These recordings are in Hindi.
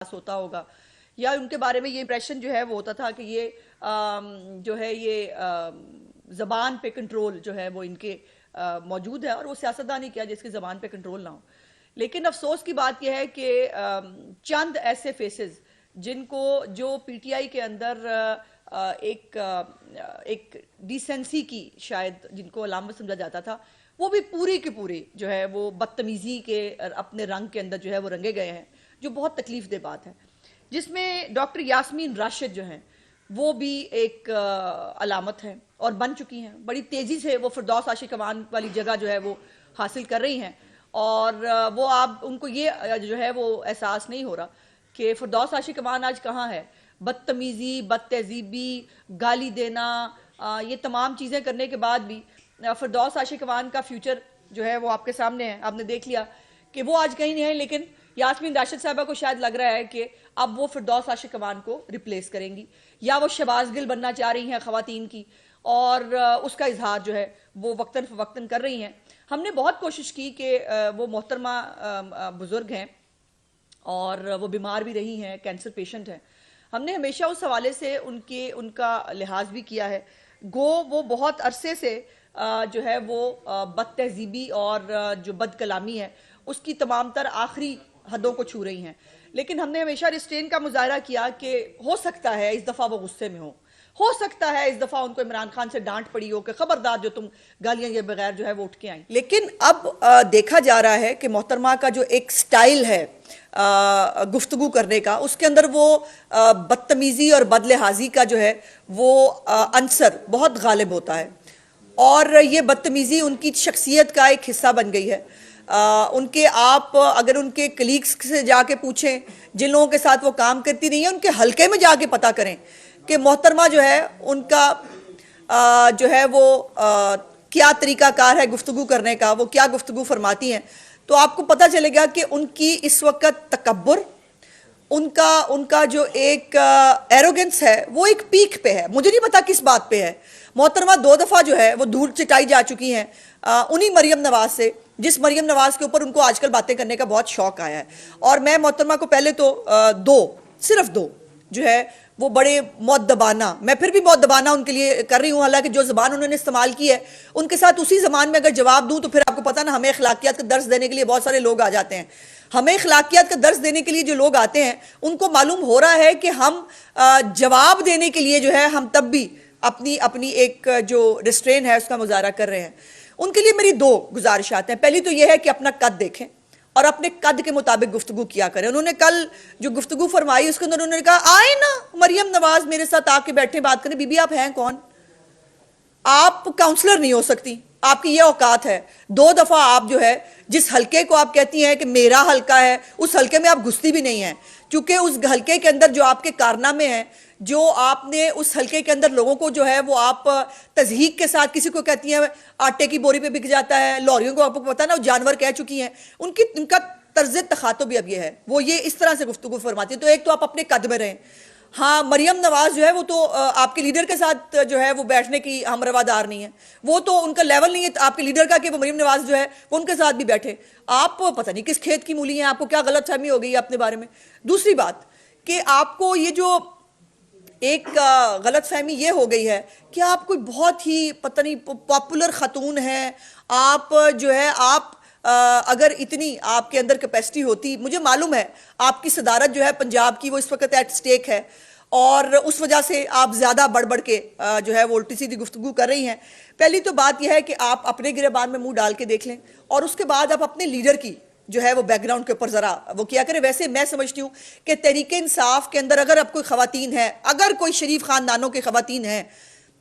होता होगा या उनके बारे में ये इंप्रेशन जो है वो होता था कि ये जो है ये ज़बान पे कंट्रोल जो है वो इनके मौजूद है और वो सियासतदान ही किया जिसकी ज़बान पे कंट्रोल ना हो। लेकिन अफसोस की बात यह है कि चंद ऐसे फेसेस जिनको जो पीटीआई के अंदर एक डिसेंसी की शायद जिनको अलामत समझा जाता था, वो भी पूरी की पूरी जो है वो बदतमीजी के अपने रंग के अंदर जो है वो रंगे गए हैं, जो बहुत तकलीफ दे बात है। जिसमें डॉक्टर यास्मीन राशिद जो हैं वो भी एक अलामत है और बन चुकी हैं। बड़ी तेजी से वो फिरदौस आशिक अमान वाली जगह जो है वो हासिल कर रही हैं और वो आप उनको ये जो है वो एहसास नहीं हो रहा कि फिरदौस आशिक अमान आज कहाँ है। बदतमीजी, बदतहजीबी, गाली देना, ये तमाम चीज़ें करने के बाद भी फिरदौस आशिक अमान का फ्यूचर जो है वो आपके सामने है। आपने देख लिया कि वो आज कहीं नहीं है, लेकिन यास्मीन राशिद साहबा को शायद लग रहा है कि अब वो फिरदौस आशिक अमान को रिप्लेस करेंगी या वो शहबाज गिल बनना चाह रही हैं खवातीन की, और उसका इजहार जो है वो वक्तन फवक्तन कर रही हैं। हमने बहुत कोशिश की कि वो मोहतरमा बुजुर्ग हैं और वो बीमार भी रही हैं, कैंसर पेशेंट हैं। हमने हमेशा उस हवाले से उनका लिहाज भी किया है। वो बहुत अरसे से जो है वो बदतहजीबी और जो बदकलामी है उसकी तमाम तर आखिरी हदों को छू रही हैं। लेकिन हमने हमेशा रिस्ट्रेन का मुजाहरा किया कि हो सकता है इस दफ़ा वो गुस्से में हो सकता है इस दफ़ा उनको इमरान खान से डांट पड़ी हो कि खबरदार जो तुम गालियां ये बगैर जो है वो उठ के आई। लेकिन अब देखा जा रहा है कि मोहतरमा का जो एक स्टाइल है गुफ्तगू करने का, उसके अंदर वो बदतमीजी और बदलिहाजी का जो है वो अंसर बहुत गालिब होता है और ये बदतमीजी उनकी शख्सियत का एक हिस्सा बन गई है। उनके आप अगर उनके कलीग्स से जाके पूछें जिन लोगों के साथ वो काम करती रही है, उनके हलके में जाके पता करें कि मोहतरमा जो है उनका जो है वो क्या तरीकाकार है गुफ्तगू करने का, वो क्या गुफ्तगू फरमाती हैं, तो आपको पता चलेगा कि उनकी इस वक्त तकब्बुर, उनका जो एक एरोगेंस है वो एक पीक पे है। मुझे नहीं पता किस बात पे है। मोहतरमा 2 दफ़ा जो है वो धूल चिटाई जा चुकी हैं उन्हीं मरियम नवाज से, जिस मरियम नवाज के ऊपर उनको आजकल बातें करने का बहुत शौक आया है। और मैं मोहतरमा को पहले तो सिर्फ दो जो है वो बड़े मौदबाना, मैं फिर भी मौदबाना उनके लिए कर रही हूँ, हालांकि जो ज़बान उन्होंने इस्तेमाल की है उनके साथ उसी ज़बान में अगर जवाब दूँ तो फिर आपको पता ना, हमें अखलाकियात का दर्स देने के लिए बहुत सारे लोग आ जाते हैं। हमें अखलाकियात का दर्स देने के लिए जो लोग आते हैं उनको मालूम हो रहा है कि हम जवाब देने के लिए जो है हम तब भी अपनी एक जो रिस्ट्रेन है उसका मुजाहरा कर रहे हैं। उनके लिए मेरी 2 गुजारिशात हैं। पहली तो यह है कि अपना कद देखें और अपने कद के मुताबिक गुफ्तगू किया करें। उन्होंने कल जो गुफ्तगू फरमाई उसके अंदर उन्होंने कहा आए ना मरियम नवाज मेरे साथ आके बैठे बात करें। बीबी आप हैं कौन? आप काउंसलर नहीं हो सकती, आपकी ये औकात है। 2 दफा आप जो है जिस हलके को आप कहती हैं कि मेरा हलका है, उस हलके में आप घुसती भी नहीं है, क्योंकि उस हलके के अंदर जो आपके कारनामे हैं, जो आपने उस हलके के अंदर लोगों को जो है वो आप तज़हीक के साथ, किसी को कहती हैं आटे की बोरी पे बिक जाता है, लॉरियों को आपको पता ना वो जानवर कह चुकी हैं। उनका तर्ज तखातुब भी अब ये है, वो ये इस तरह से गुफ्तगू फरमाती है। तो एक तो आप अपने कद में रहें। हाँ, मरियम नवाज जो है वो तो आपके लीडर के साथ जो है वो बैठने की हम रवादार नहीं है, वो तो उनका लेवल नहीं है आपके लीडर का कि वो मरियम नवाज जो है वो उनके साथ भी बैठे। आप पता नहीं किस खेत की मूली हैं, आपको क्या गलत फहमी हो गई अपने बारे में। दूसरी बात कि आपको ये जो एक गलत फहमी ये हो गई है कि आप कोई बहुत ही पता नहीं पॉपुलर खातून हैं, आप जो है आप अगर इतनी आपके अंदर कैपेसिटी होती, मुझे मालूम है आपकी सदारत जो है पंजाब की वो इस वक्त एट स्टेक है और उस वजह से आप ज़्यादा बढ़ बढ़ के जो है वो उल्टी सीधी गुफ्तगू कर रही हैं। पहली तो बात यह है कि आप अपने गिरेबान में मुंह डाल के देख लें और उसके बाद आप अपने लीडर की जो है वो बैकग्राउंड के ऊपर ज़रा वो किया करें। वैसे मैं समझती हूँ कि तहरीक इंसाफ के अंदर अगर अब कोई ख़वातीन है, अगर कोई शरीफ ख़ानदानों की ख़वातीन हैं,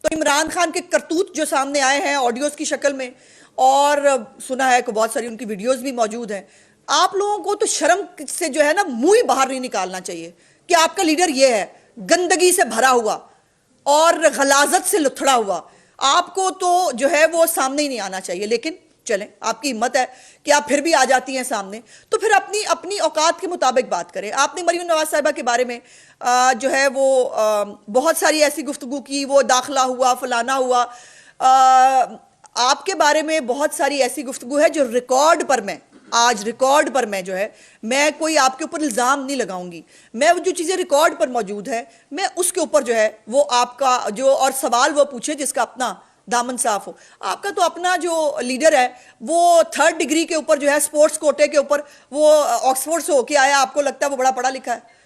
तो इमरान खान के करतूत जो सामने आए हैं ऑडियोज़ की शक्ल में, और सुना है कि बहुत सारी उनकी वीडियोज़ भी मौजूद हैं, आप लोगों को तो शर्म से जो है ना मुँह ही बाहर नहीं निकालना चाहिए कि आपका लीडर ये है, गंदगी से भरा हुआ और गलाजत से लुथड़ा हुआ। आपको तो जो है वो सामने ही नहीं आना चाहिए। लेकिन चलें, आपकी हिम्मत है कि आप फिर भी आ जाती हैं सामने, तो फिर अपनी औकात के मुताबिक बात करें। आपने मरियम नवाज साहिबा के बारे में जो है वो बहुत सारी ऐसी गुफ्तगू की, वो दाखिला हुआ, फलाना हुआ। आपके बारे में बहुत सारी ऐसी गुफ्तगू है जो रिकॉर्ड पर मैं आज रिकॉर्ड पर मैं जो है, मैं कोई आपके ऊपर इल्ज़ाम नहीं लगाऊंगी, मैं जो चीज़ें रिकॉर्ड पर मौजूद है मैं उसके ऊपर जो है वो आपका जो और सवाल वो पूछे जिसका अपना दामन साफ हो। आपका तो अपना जो लीडर है वो 3rd डिग्री के ऊपर जो है स्पोर्ट्स कोटे के ऊपर वो ऑक्सफोर्ड से होके आया, आपको लगता है वो बड़ा पढ़ा लिखा है।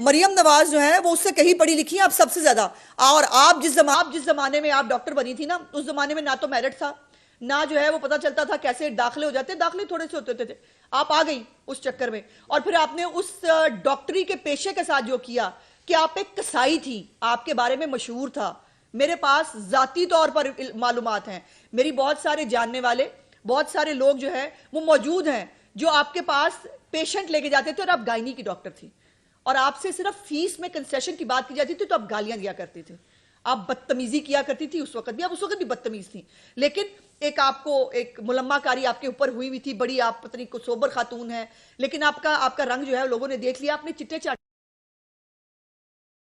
मरियम नवाज जो है वो उससे कहीं पढ़ी लिखी है आप सबसे ज्यादा। और आप जिस जमाने में आप डॉक्टर बनी थी ना, उस जमाने में ना तो मेरिट था, ना जो है वो पता चलता था कैसे दाखिले हो जाते, दाखिले थोड़े से होते थे। आप आ गई उस चक्कर में, और फिर आपने उस डॉक्टरी के पेशे के साथ जो किया कि आप एक कसाई थी, आपके बारे में मशहूर था। मेरे पास जाती तौर पर मालूमात हैं, मेरी बहुत सारे जानने वाले, बहुत सारे लोग जो है वो मौजूद हैं जो आपके पास पेशेंट लेके जाते थे और आप गायनी की डॉक्टर थी, और आपसे सिर्फ फीस में कंसेशन की बात की जाती थी तो आप गालियां दिया करते थे, आप बदतमीजी किया करती थी। उस वक्त भी आप उस वक्त भी बदतमीज थी, लेकिन एक आपको एक मुलम्माकारी आपके ऊपर हुई हुई थी बड़ी, आप पत्नी को सोबर खातून है, लेकिन आपका रंग जो है लोगों ने देख लिया, आपने चिट्टे चाटे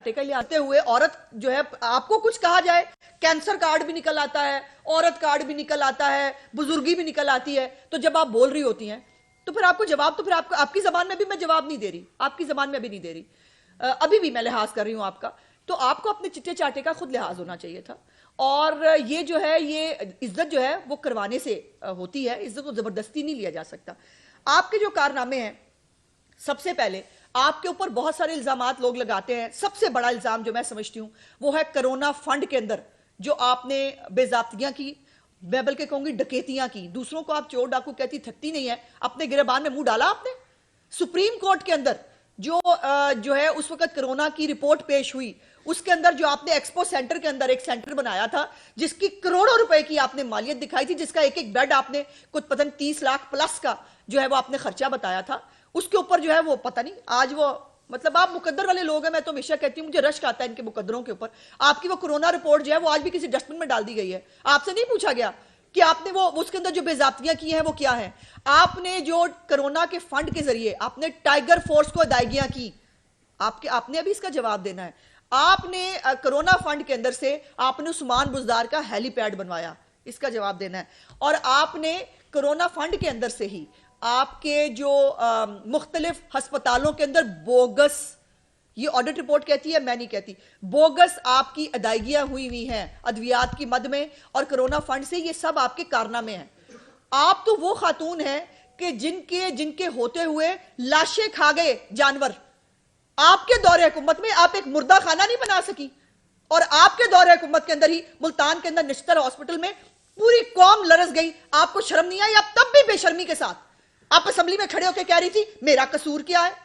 के लिए आते हुए औरत जो है, आपको कुछ कहा जाए कैंसर कार्ड भी निकल आता है, औरत कार्ड भी निकल आता है, बुजुर्गी भी निकल आती है, तो जब आप बोल रही होती हैं तो फिर आपको जवाब, तो फिर आपको आपकी जबान में भी मैं जवाब नहीं दे रही, आपकी जबान में अभी नहीं दे रही, अभी भी मैं लिहाज कर रही हूं आपका। तो आपको अपने चिट्टे चाटे का खुद लिहाज होना चाहिए था। और ये जो है ये इज्जत जो है वो करवाने से होती है, इज्जत को जबरदस्ती नहीं लिया जा सकता। आपके जो कारनामे हैं, सबसे पहले आपके ऊपर बहुत सारे इल्जामात लोग लगाते हैं। सबसे बड़ा इल्जाम जो मैं समझती हूं वो है कोरोना फंड के अंदर जो आपने बेजाब्तियां की, मैं बल्कि कहूंगी डकैतियां की। दूसरों को आप चोर डाकू कहती थकती नहीं है, अपने गिरबान में मुंह डाला आपने। सुप्रीम कोर्ट के अंदर जो है उस वक्त कोरोना की रिपोर्ट पेश हुई, उसके अंदर जो आपने एक्सपो सेंटर के अंदर एक सेंटर बनाया था जिसकी करोड़ों रुपए की आपने मालियत दिखाई थी, जिसका एक एक बेड आपने कुछ पता नहीं 30 लाख प्लस का जो है वो आपने खर्चा बताया था, उसके ऊपर जो है वो पता नहीं आज वो, मतलब आप मुकद्दर वाले लोग हैं। मैं तो हमेशा कहती हूं मुझे रश्क आता है इनके मुकद्दरों के ऊपर। आपकी वो कोरोना रिपोर्ट जो है वो आज भी किसी डस्टबिन में डाल दी गई है, आपसे नहीं पूछा गया कि आपने वो उसके अंदर जो बेजाब्तियां की हैं वो क्या है। आपने जो कोरोना के फंड के जरिए आपने टाइगर फोर्स को अदायगियां की, आपने अभी इसका जवाब देना है। आपने कोरोना फंड के अंदर से आपने उस्मान बुज़दार का हेलीपैड बनवाया, इसका जवाब देना है। और आपने कोरोना फंड के अंदर से ही आपके जो मुख्तलिफ अस्पतालों के अंदर बोगस, ये ऑडिट रिपोर्ट कहती है, मैं नहीं कहती, बोगस आपकी अदायगियां हुई हैं अद्वियात की मद में और कोरोना फंड से। ये सब आपके कारनामे हैं। आप तो वो खातून हैं कि जिनके होते हुए लाशें खा गए जानवर। आपके दौरे हुकूमत में आप एक मुर्दा खाना नहीं बना सकी, और आपके दौरे हुकूमत के अंदर ही मुल्तान के अंदर निश्तर हॉस्पिटल में पूरी कौम लरस गई। आपको शर्म नहीं आई? आप तब भी बेशर्मी के साथ आप असेंबली में खड़े होकर कह रही थी मेरा कसूर क्या है।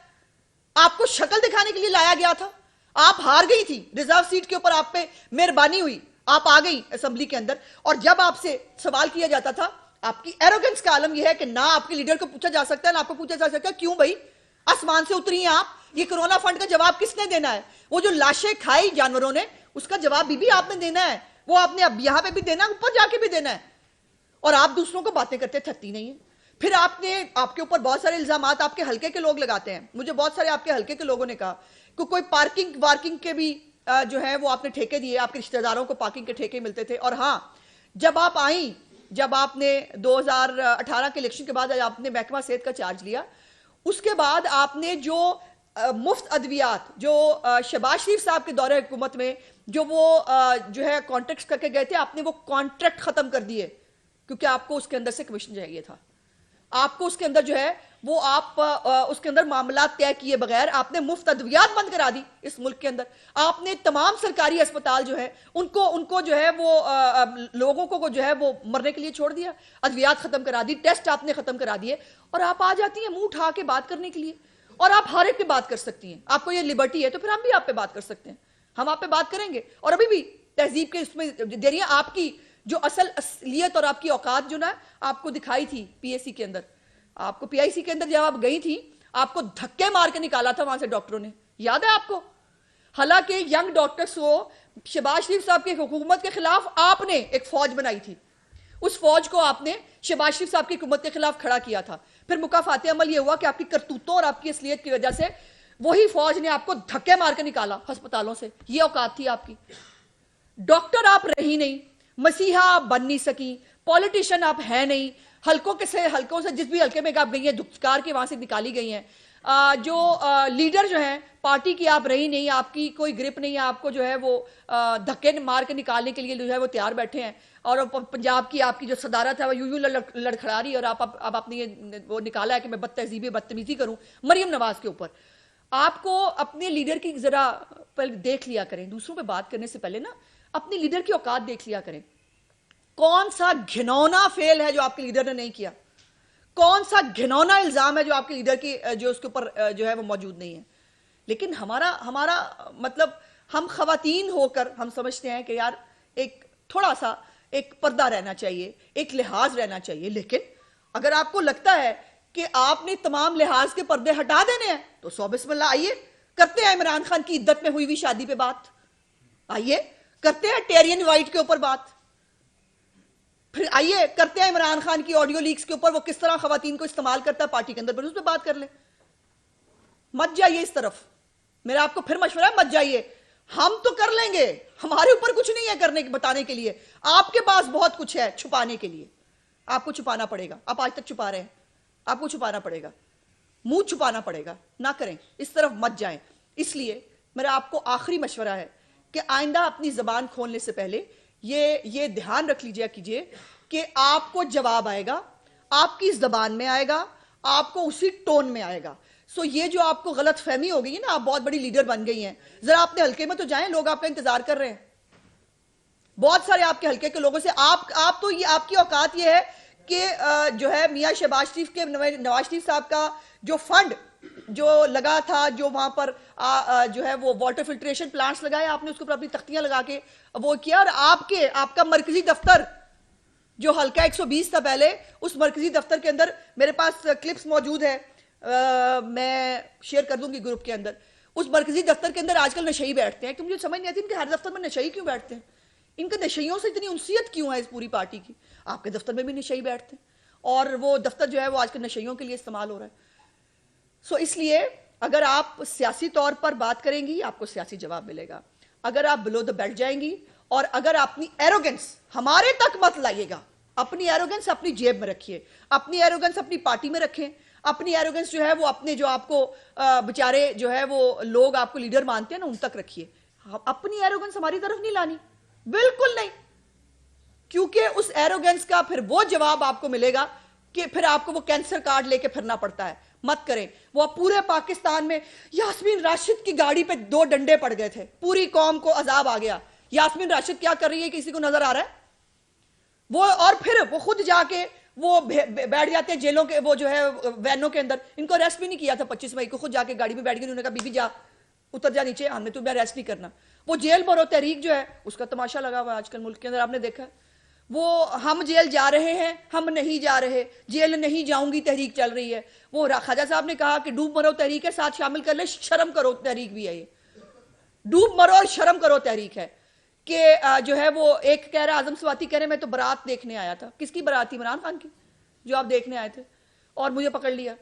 आपको शक्ल दिखाने के लिए लाया गया था, आप हार गई थी, रिजर्व सीट के ऊपर आप पे मेहरबानी हुई, आप आ गई असेंबली के अंदर। और जब आपसे सवाल किया जाता था, आपकी एरोगेंस का आलम यह है कि ना आपके लीडर को पूछा जा सकता है ना आपको पूछा जा सकता है क्यों भाई आसमान से उतरी हैं आप, ये कोरोना फंड का जवाब किसने देना है? वो जो लाशें खाई जानवरों ने उसका जवाब भी आपने देना है, वो आपने अब यहां पे भी देना है, ऊपर जाके भी देना है। और आप दूसरों को बातें करते थकती नहीं है। फिर आपके ऊपर बहुत सारे इल्जामात आपके हल्के के लोग लगाते हैं। मुझे बहुत सारे आपके हल्के के लोगों ने कहा कि कोई पार्किंग के भी जो है वो आपने ठेके दिए, आपके रिश्तेदारों को पार्किंग के ठेके मिलते थे। और हां, जब आप आई, जब आपने 2018 के इलेक्शन के बाद आपने महकमा सेहत का चार्ज लिया, उसके बाद आपने जो मुफ्त अद्वियात जो शहबाज शरीफ साहब के दौरे हुकूमत में जो वो जो है कॉन्ट्रैक्ट करके गए थे, आपने वो कॉन्ट्रैक्ट खत्म कर दिए क्योंकि आपको उसके अंदर से कमीशन चाहिए था। आपको उसके अंदर जो है वो आप उसके अंदर मामला तय किए बगैर आपने मुफ्त अद्वियात बंद करा दी इस मुल्क के अंदर। आपने तमाम सरकारी अस्पताल जो है उनको जो है वो लोगों को जो है वो मरने के लिए छोड़ दिया, अद्वियात खत्म करा दी, टेस्ट आपने खत्म करा दिए। और आप आ जाती हैं मुंह उठा के बात करने के लिए, और आप हर एक पे बात कर सकती हैं। आपको ये लिबर्टी है तो फिर हम भी आप पे बात कर सकते हैं, हम आप पे बात करेंगे। और अभी भी तहजीब के इसमें दे रही है, आपकी जो असलियत और आपकी औकात जो ना आपको दिखाई थी पीएसी के अंदर, आपको पीआईसी के अंदर जब आप गई थी आपको धक्के मार के निकाला था वहां से डॉक्टरों ने, याद है आपको? हालांकि यंग डॉक्टर्स को शहबाज शरीफ साहब की हुकूमत के खिलाफ आपने एक फौज बनाई थी, उस फौज को आपने शहबाज शरीफ साहब की हुकूमत के खिलाफ खड़ा किया था। फिर मुकाफाते अमल यह हुआ कि आपकी करतूतों और आपकी असलियत की वजह से वही फौज ने आपको धक्के मार के निकाला अस्पतालों से। यह औकात थी आपकी। डॉक्टर आप रही नहीं, मसीहा आप बन नहीं सकी, पॉलिटिशियन आप है नहीं, हल्कों से जिस भी हल्के में आप गई हैं, धुतकार के वहां से निकाली गई हैं। जो लीडर जो है पार्टी की, आप रही नहीं, आपकी कोई ग्रिप नहीं है, आपको जो है वो धक्के मार के निकालने के लिए जो है वो तैयार बैठे हैं। और पंजाब की आपकी जो सदारत है वो यूं लड़खड़ा रही है। और आप आपने ये वो निकाला है कि मैं बदतमीजी करूं मरियम नवाज के ऊपर। आपको अपने लीडर की जरा पहले देख लिया करें, दूसरों पे बात करने से पहले ना अपनी लीडर की औकात देख लिया करें। कौन सा घिनौना फेल है जो आपके लीडर ने नहीं किया? कौन सा घिनौना इल्जाम है जो आपके लीडर की जो उसके ऊपर जो है वो मौजूद नहीं है? लेकिन हमारा मतलब हम खवातीन होकर हम समझते हैं कि यार एक थोड़ा सा एक पर्दा रहना चाहिए, एक लिहाज रहना चाहिए। लेकिन अगर आपको लगता है कि आपने तमाम लिहाज के पर्दे हटा देने हैं तो सौ बिस्मिल्लाह, आइए करते हैं इमरान खान की इद्दत में हुई हुई शादी पे बात, आइए करते हैं टेरियन वाइट के ऊपर बात, फिर आइए करते हैं इमरान खान की ऑडियो लीक्स के ऊपर वो किस तरह खवातीन को इस्तेमाल करता है पार्टी के अंदर, उस पर बात कर ले। मत जाइए इस तरफ, मेरा आपको फिर मशवरा है, मत जाइए। हम तो कर लेंगे, हमारे ऊपर कुछ नहीं है करने के, बताने के लिए। आपके पास बहुत कुछ है छुपाने के लिए, आपको छुपाना पड़ेगा। आप आज तक छुपा रहे हैं, आपको छुपाना पड़ेगा, मुंह छुपाना पड़ेगा। ना करें, इस तरफ मत जाएं। इसलिए मेरा आपको आखिरी मशवरा है कि आइंदा अपनी जबान खोलने से पहले ये ध्यान रख लीजिए कीजिए कि आपको जवाब आएगा, आपकी जबान में आएगा, आपको उसी टोन में आएगा। सो ये जो आपको गलत फहमी हो गई है ना, आप बहुत बड़ी लीडर बन गई हैं, जरा अपने हल्के में तो जाएं, लोग आपका इंतजार कर रहे हैं। बहुत सारे आपके हल्के के लोगों से आप तो ये आपकी औकात ये है कि जो है मियां शहबाज शरीफ के नवाज शरीफ साहब का जो फंड जो लगा था, जो वहां पर जो है वो वाटर फिल्ट्रेशन प्लांट्स लगाए, आपने उसके ऊपर अपनी तख्तियां लगा के वो किया। और आपका मरकजी दफ्तर जो हल्का 120 था पहले, उस मरकजी दफ्तर के अंदर मेरे पास क्लिप्स मौजूद है, मैं शेयर कर दूंगी ग्रुप के अंदर। उस मरकजी दफ्तर के अंदर आजकल नशई बैठते हैं कि मुझे समझ नहीं आती इनके हर दफ्तर में नशई क्यों बैठते हैं, इनके नशइयों से इतनी उनसियत क्यों है इस पूरी पार्टी की। आपके दफ्तर में भी नशई बैठते हैं और वो दफ्तर जो है वो आजकल नशइयों के लिए इस्तेमाल हो रहा है। सो इसलिए अगर आप सियासी तौर पर बात करेंगी आपको सियासी जवाब मिलेगा। अगर आप बिलो द बेल्ट जाएंगी और अगर अपनी एरोगेंस हमारे तक मत लाइएगा, अपनी एरोगेंस अपनी जेब में रखिए, अपनी एरोगेंस अपनी पार्टी में रखें, अपनी एरोगेंस जो है वो अपने जो आपको बेचारे जो है वो लोग आपको लीडर मानते हैं ना उन तक रखिए। अपनी एरोगेंस हमारी तरफ नहीं लानी, बिल्कुल नहीं, क्योंकि उस एरोगेंस का फिर वो जवाब आपको मिलेगा कि फिर आपको वो कैंसर कार्ड लेके फिरना पड़ता है। मत करें। वो पूरे पाकिस्तान में यास्मीन राशिद की गाड़ी पे 2 डंडे पड़ गए थे, पूरी कौम को अजाब आ गया। यास्मीन राशिद क्या कर रही है किसी को नजर आ रहा है? वो और फिर वो खुद जाके वो बैठ जाते हैं जेलों के वो जो है वैनों के अंदर। इनको अरेस्ट भी नहीं किया था 25 मई को, खुद जाके गाड़ी में बैठ गई, उन्होंने कहा बीबी जा उतर जा नीचे, हमने तुम्हें अरेस्ट नहीं करना। वो जेल भरो तहरीक जो है उसका तमाशा लगा हुआ है आजकल मुल्क के अंदर, आपने देखा। वो हम जेल जा रहे हैं, हम नहीं जा रहे, जेल नहीं जाऊंगी तहरीक चल रही है। वो ख्वाजा साहब ने कहा कि डूब मरो तहरीक है, साथ शामिल कर ले शर्म करो तहरीक भी है। ये डूब मरो और शर्म करो तहरीक है कि जो है वो एक कह रहा आजम स्वाति कह रहे मैं तो बारात देखने आया था। किसकी बारात थी? इमरान खान की, जो आप देखने आए थे और मुझे पकड़ लिया।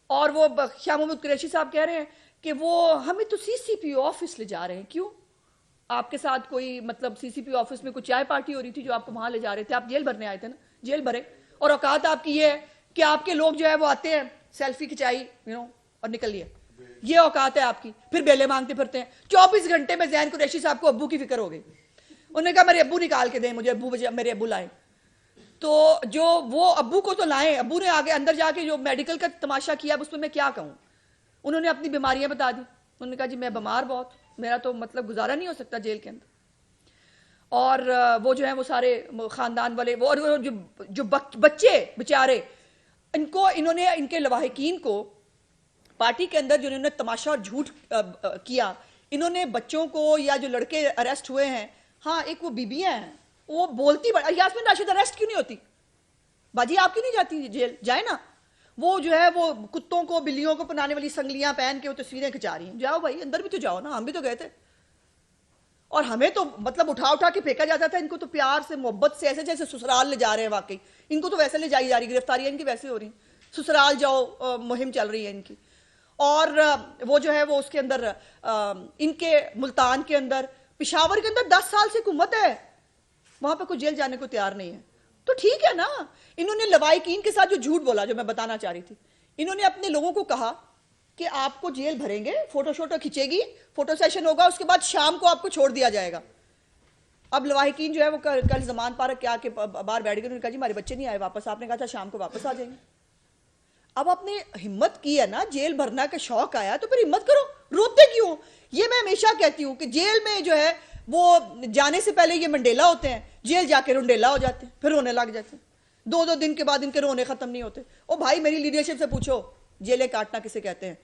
और वो शाह मोहम्मद कुरैशी साहब कह रहे हैं कि वो हमें तो सीसीपीओ ऑफिस ले जा रहे हैं। क्यों? आपके साथ कोई मतलब सीसीपी ऑफिस में कोई चाय पार्टी हो रही थी जो आपको वहां ले जा रहे थे? आप जेल भरने आए थे ना, जेल भरे। और औकात आपकी ये है कि आपके लोग जो है वो आते हैं सेल्फी खिंचाई और निकल लिए, ये औकात है आपकी। फिर बेले मांगते फिरते हैं। 24 घंटे में ज़ैन कुरैशी साहब को अब्बू की फिक्र हो गई। उन्होंने कहा मेरे अब्बू निकाल के दें मुझे, अब्बू मेरे अब्बू लाए। तो जो वो अब्बू को तो लाए, अब्बू ने आगे अंदर जाके जो मेडिकल का तमाशा किया उसमें मैं क्या कहूँ। उन्होंने अपनी बीमारियां बता दी। उन्होंने कहा जी मैं बीमार बहुत, मेरा तो मतलब गुजारा नहीं हो सकता जेल के अंदर। और वो जो है वो सारे खानदान वाले वो और जो बच्चे बेचारे, इन्होंने इनके लवाहिकीन को पार्टी के अंदर जो इन्होंने तमाशा और झूठ किया, इन्होंने बच्चों को या जो लड़के अरेस्ट हुए हैं, हाँ एक वो बीबियां हैं वो बोलती यास्मीन राशिद अरेस्ट क्यों नहीं होती? बाजी आप क्यों नहीं जाती जेल? जाए ना। वो जो है वो कुत्तों को बिल्लियों को पहनाने वाली संगलियां पहन के वो तस्वीरें खिंचा रही हैं। जाओ भाई अंदर भी तो जाओ ना, हम भी तो गए थे। और हमें तो मतलब उठा उठा के फेंका जाता था, इनको तो प्यार से मोहब्बत से ऐसे जैसे ससुराल ले जा रहे हैं। वाकई इनको तो वैसे ले जाई जा रही, गिरफ्तारियां इनकी वैसे हो रही, ससुराल जाओ मुहिम चल रही है इनकी। और वो जो है वो उसके अंदर इनके मुल्तान के अंदर, पिशावर के अंदर 10 साल से हुकूमत है, वहां पर कोई जेल जाने को तैयार नहीं है। तो ठीक है ना। इन्होंने लवाहिकीन के साथ जो झूठ बोला, जो मैं बताना चाह रही थी, इन्होंने अपने लोगों को कहा कि आपको जेल भरेंगे, फोटो शोटो खिंचेगी, फोटो सेशन होगा, उसके बाद शाम को आपको छोड़ दिया जाएगा। अब लवाहिकीन जो है वो कल जमान पार्क के आके बाहर बैठ गए, उन्होंने कहा जी हमारे बच्चे नहीं आए वापस, आपने कहा था शाम को वापस आ जाएंगे। अब आपने हिम्मत की है ना, जेल भरना का शौक आया तो फिर हिम्मत करो, रोते क्यों? ये मैं हमेशा कहती हूं कि जेल में जो है वो जाने से पहले ये मंडेला होते हैं, जेल जाके रुंडेला हो जाते हैं, फिर रोने लग जाते हैं। 2-2 दिन के बाद इनके रोने खत्म नहीं होते। ओ भाई, मेरी लीडरशिप से पूछो जेलें काटना किसे कहते हैं।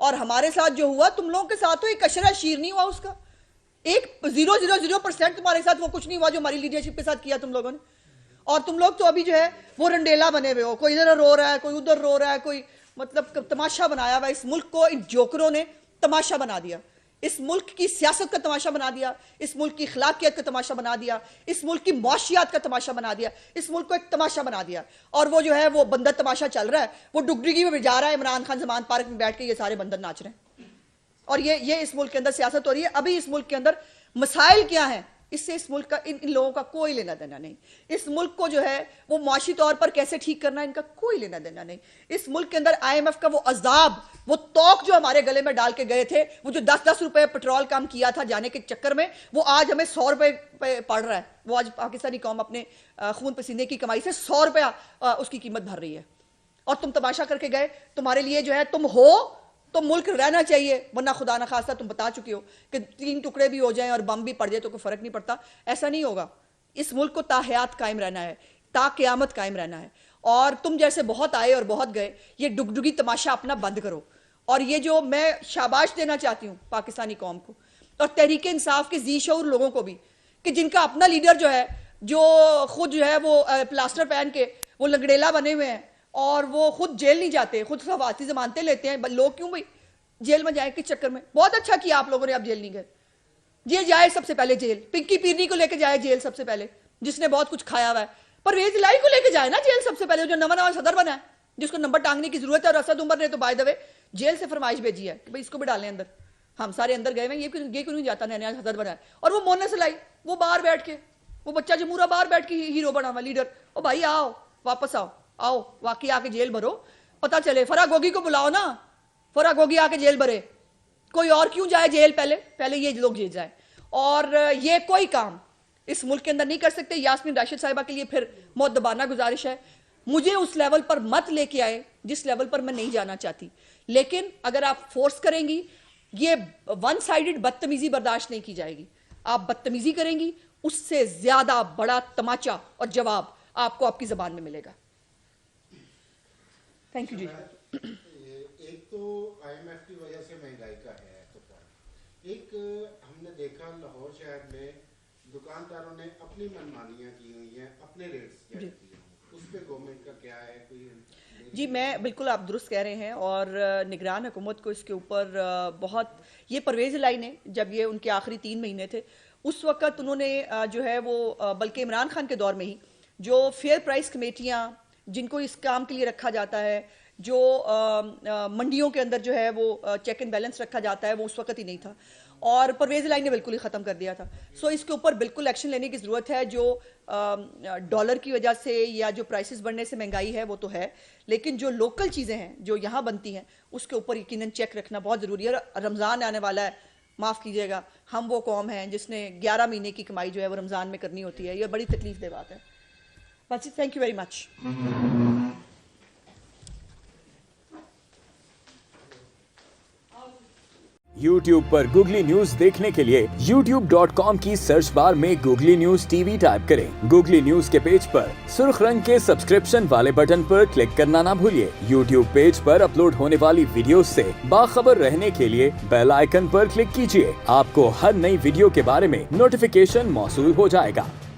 और हमारे साथ जो हुआ, तुम लोगों के साथ तो एक अशरा शीर नहीं हुआ उसका, 0.000% तुम्हारे साथ वो कुछ नहीं हुआ जो हमारी लीडरशिप के साथ किया तुम लोगों ने। और तुम लोग तो अभी जो है वो रंडेला बने हुए हो, कोई इधर रो रहा है, कोई उधर रो रहा है, कोई मतलब तमाशा बनाया हुआ। इस मुल्क को इन जोकरों ने तमाशा बना दिया, इस मुल्क की सियासत का तमाशा बना दिया, इस मुल्क की अखलाकियत का तमाशा बना दिया, इस मुल्क की मुआशियात का तमाशा बना दिया, इस मुल्क को एक तमाशा बना दिया। और वो जो है वो बंदर तमाशा चल रहा है, वो डुगडुगी में जा रहा है, इमरान खान जमान पार्क में बैठ के ये सारे बंदर नाच रहे हैं। और ये इस मुल्क के अंदर सियासत हो रही है। अभी इस मुल्क के अंदर मसाइल क्या है, इससे इस मुल्क का इन लोगों का कोई लेना देना नहीं। इस मुल्क को जो है वो मुआशी तौर पर कैसे ठीक करना है, इनका कोई लेना देना नहीं। इस मुल्क के अंदर IMF का वो अजाब, वो तौक जो हमारे गले में डाल के गए थे, वो जो 10-10 रुपए पेट्रोल कम किया था जाने के चक्कर में, वो आज हमें 100 रुपए पड़ रहा है। वो आज पाकिस्तानी कौम अपने खून पसीने की कमाई से 100 रुपया उसकी कीमत भर रही है। और तुम तमाशा करके गए। तुम्हारे लिए जो है तुम हो तो मुल्क रहना चाहिए, वरना खुदा न खास्ता तुम बता चुके हो कि 3 टुकड़े भी हो जाएं और बम भी पड़ जाए तो कोई फर्क नहीं पड़ता। ऐसा नहीं होगा। इस मुल्क को ताहयात कायम रहना है, ता क़यामत कायम रहना है। और तुम जैसे बहुत आए और बहुत गए, ये डुगडुगी तमाशा अपना बंद करो। और ये जो मैं शाबाश देना चाहती हूँ पाकिस्तानी कौम को और तहरीक इंसाफ के जी शऊर लोगों को भी, कि जिनका अपना लीडर जो है, जो खुद जो है वो प्लास्टर पहन के वो लंगड़ेला बने हुए हैं और वो खुद जेल नहीं जाते, खुद सवाती जमानतें लेते हैं। लोग क्यों भाई जेल में जाए किस चक्कर में? बहुत अच्छा किया आप लोगों ने, आप जेल नहीं गए। ये जाए सबसे पहले जेल, पिंकी पीरनी को लेके जाए जेल सबसे पहले, जिसने बहुत कुछ खाया हुआ है। परवेज इलाही को लेके जाए ना जेल सबसे पहले, जो नवा सदर बना है, जिसको नंबर टांगने की जरूरत है। और असद उमर ने तो बाय द वे जेल से फरमाइश भेजी है कि भाई इसको भी डालें अंदर। हम सारे अंदर गए हैं, ये क्यों नहीं जाता, नया सदर बना है। और वो मोना सलाई, वो बाहर बैठ के, वो बच्चा जमूरा बाहर बैठ के हीरो बना हुआ लीडर। ओ भाई आओ, वापस आओ, आओ वाकई आके जेल भरो, पता चले। फराह गोगी को बुलाओ ना, फराह गोगी आके जेल भरे। कोई और क्यों जाए जेल? पहले ये लोग जेल जाए। और ये कोई काम इस मुल्क के अंदर नहीं कर सकते। यास्मीन राशिद साहिबा के लिए फिर मुअद्दबाना गुजारिश है, मुझे उस लेवल पर मत लेके आए जिस लेवल पर मैं नहीं जाना चाहती। लेकिन अगर आप फोर्स करेंगी, ये वन साइडेड बदतमीजी बर्दाश्त नहीं की जाएगी। आप बदतमीजी करेंगी, उससे ज्यादा बड़ा तमाचा और जवाब आपको आपकी जबान में मिलेगा। थैंक यू जी। एक तो IMF की वजह से महंगाई का है तो एक हमने देखा लाहौर शहर में दुकानदारों ने अपनी मनमानियां की हुई हैं, अपने रेट्स किए हैं, उस पे गवर्नमेंट का क्या है? कोई जी, मैं बिल्कुल, आप दुरुस्त कह रहे हैं। और निगरान हुकूमत को इसके ऊपर बहुत, ये परवेज इलाही ने जब ये उनके आखिरी 3 महीने थे, उस वक्त उन्होंने जो है वो बल्कि इमरान खान के दौर में ही जो फेयर प्राइस कमेटियाँ जिनको इस काम के लिए रखा जाता है, जो मंडियों के अंदर जो है वो चेक एंड बैलेंस रखा जाता है, वो उस वक्त ही नहीं था। और परवेज इलाही ने बिल्कुल ही ख़त्म कर दिया था। सो इसके ऊपर बिल्कुल एक्शन लेने की ज़रूरत है। जो डॉलर की वजह से या जो प्राइसेस बढ़ने से महंगाई है वो तो है, लेकिन जो लोकल चीज़ें हैं जो यहाँ बनती हैं उसके ऊपर यकीनन चेक रखना बहुत ज़रूरी है। रमज़ान आने वाला है, माफ़ कीजिएगा, हम वो कौम हैं जिसने 11 महीने की कमाई जो है वो रमज़ान में करनी होती है। ये बड़ी तकलीफ दे बात है। बस, thank you very much. YouTube पर गूगली न्यूज देखने के लिए youtube.com की सर्च बार में गूगली न्यूज TV टाइप करें। गूगली न्यूज के पेज पर सुर्ख रंग के सब्सक्रिप्शन वाले बटन पर क्लिक करना ना भूलिए। YouTube पेज पर अपलोड होने वाली वीडियोस से बाखबर रहने के लिए बेल आइकन पर क्लिक कीजिए। आपको हर नई वीडियो के बारे में नोटिफिकेशन मौसूल हो जाएगा।